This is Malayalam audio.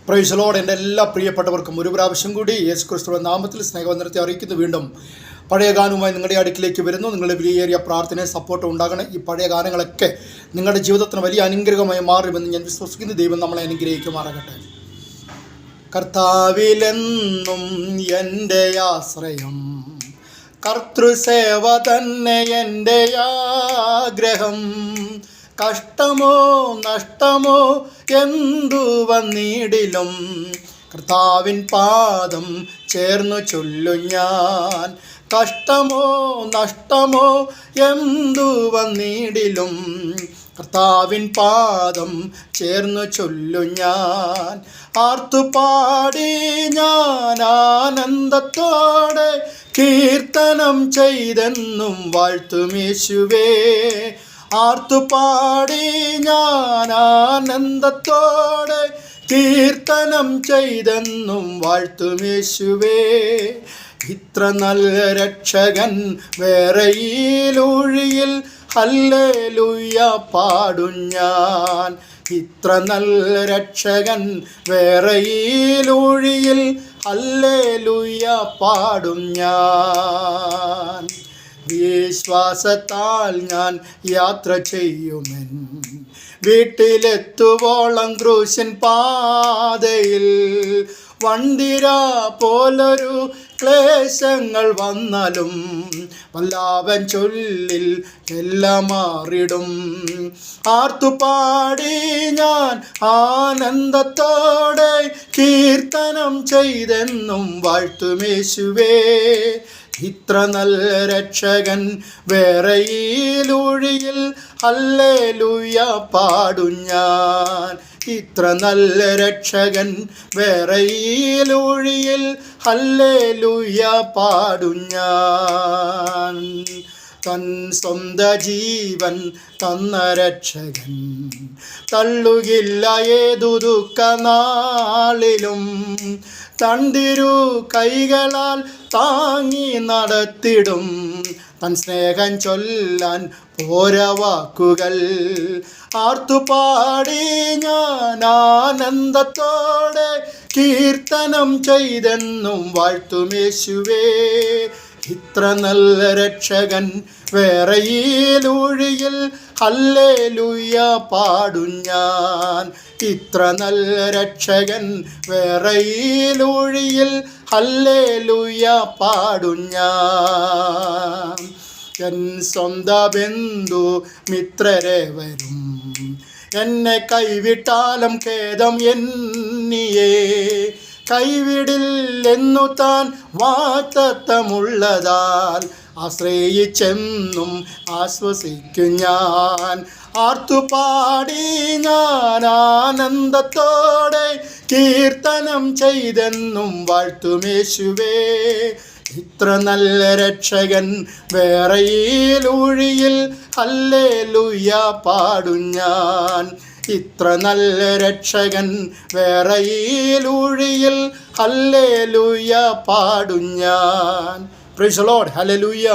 Praise the Lord. എൻ്റെ എല്ലാ പ്രിയപ്പെട്ടവർക്കും ഒരു പ്രാവശ്യം കൂടി യേശു ക്രിസ്തുവിന്റെ നാമത്തിൽ സ്നേഹവന്ദനത്തെ അറിയിക്കുന്നു. വീണ്ടും പഴയ ഗാനവുമായി നിങ്ങളുടെ അടുക്കിലേക്ക് വരുന്നു. നിങ്ങളുടെ വിലയേറിയ പ്രാർത്ഥനയും സപ്പോർട്ടും ഉണ്ടാകണം. ഈ പഴയ ഗാനങ്ങളൊക്കെ നിങ്ങളുടെ ജീവിതത്തിന് വലിയ അനുഗ്രഹമായി മാറുമെന്ന് ഞാൻ വിശ്വസിക്കുന്നു. ദൈവം നമ്മളെ അനുഗ്രഹിക്കുമാറാകട്ടെ. കർത്താവിലെന്നും എൻ്റെ ആശ്രയം, കർത്തൃസേവ തന്നെ എൻ്റെ ആഗ്രഹം. കഷ്ടമോ നഷ്ടമോ എന്തു വന്നിടിലും കർത്താവിൻ പാദം ചേർന്നു ചൊല്ലു ഞാൻ. കഷ്ടമോ നഷ്ടമോ എന്തു വന്നിടിലും കർത്താവിൻ പാദം ചേർന്നു ചൊല്ലു ഞാൻ. ആർത്തുപാടി ഞാൻ ആനന്ദത്തോടെ കീർത്തനം ചെയ്തെന്നും വാഴ്ത്തുമേശുവേ. ആർത്തുപാടി ഞാൻ ആനന്ദത്തോടെ കീർത്തനം ചെയ്തെന്നും വാഴ്ത്തുമേശുവേ. ഇത്ര നല്ല രക്ഷകൻ വേറെ ഈ ലൂഴിയിൽ ഹല്ലേലൂയ പാടും ഞാൻ. ഇത്ര നല്ല രക്ഷകൻ വേറെ ഈ ലൂഴിയിൽ ഹല്ലേലൂയ പാടും ഞാൻ. വിശ്വാസത്താൽ ഞാൻ യാത്ര ചെയ്യുമെൻ വീട്ടിലെത്തുവോളം ക്രൂശിൻ പാതയിൽ. വണ്ടിര പോലൊരു ക്ലേശങ്ങൾ വന്നാലും വല്ലാവൻ ചൊല്ലിൽ എല്ലാം മാറിടും. ആർത്തുപാടി ഞാൻ ആനന്ദത്തോടെ കീർത്തനം ചെയ്തെന്നും വാഴ്ത്തുമേശുവേ. ഇത്ര നല്ല രക്ഷകൻ വേറെ ഈ ലൂഴിയിൽ ഹല്ലേലൂയ പാടും ഞാൻ. ഇത്ര നല്ല രക്ഷകൻ വേറെ ഈ ലൂഴിയിൽ ഹല്ലേലൂയ പാടും ഞാൻ. തൻ സ്വന്ത ജീവൻ തന്ന രക്ഷകൻ തള്ളുകില്ല ഏതു ദുഃഖ നാളിലും. തണ്ടിരു കൈകളാൽ താങ്ങി നടത്തിടും. തൻ സ്നേഹം ചൊല്ലാൻ പോരാ വാക്കുകൾ. ആർത്തുപാടി ഞാൻ ആനന്ദത്തോടെ കീർത്തനം ചെയ്തെന്നും വാഴ്ത്തുമേശുവേ. ഇത്ര നല്ല രക്ഷകൻ വേറെ ഈ ലൂഴിയിൽ ഹല്ലേലൂയ പാടും ഞാൻ. ഇത്ര നല്ല രക്ഷകൻ വേറെ ഈ ലൂഴിയിൽ ഹല്ലേലൂയ പാടും ഞാൻ. എൻ സ്വന്ത ബന്ധു മിത്രരേവരും എന്നെ കൈവിട്ടാലും ഖേദം എന്നിയേ. കൈവിടില്ലെന്നു താൻ വാഗ്ദത്തമുള്ളതാൽ ആശ്രയിച്ചെന്നും ആശ്വസിക്കും ഞാൻ. ആർത്തുപാടി ഞാൻ ആനന്ദത്തോടെ കീർത്തനം ചെയ്തെന്നും വാഴ്ത്തുമേശുവേ. ഇത്ര നല്ല രക്ഷകൻ വേറെ ഈ ലൂഴിയിൽ ഹല്ലേലൂയ പാടും ഞാൻ. ഇത്ര നല്ല രക്ഷകൻ വേറെ ഈ ലൂഴിയിൽ ഹല്ലേലൂയ പാടും ഞാൻ. Praise the Lord. ഹല്ലേലൂയ.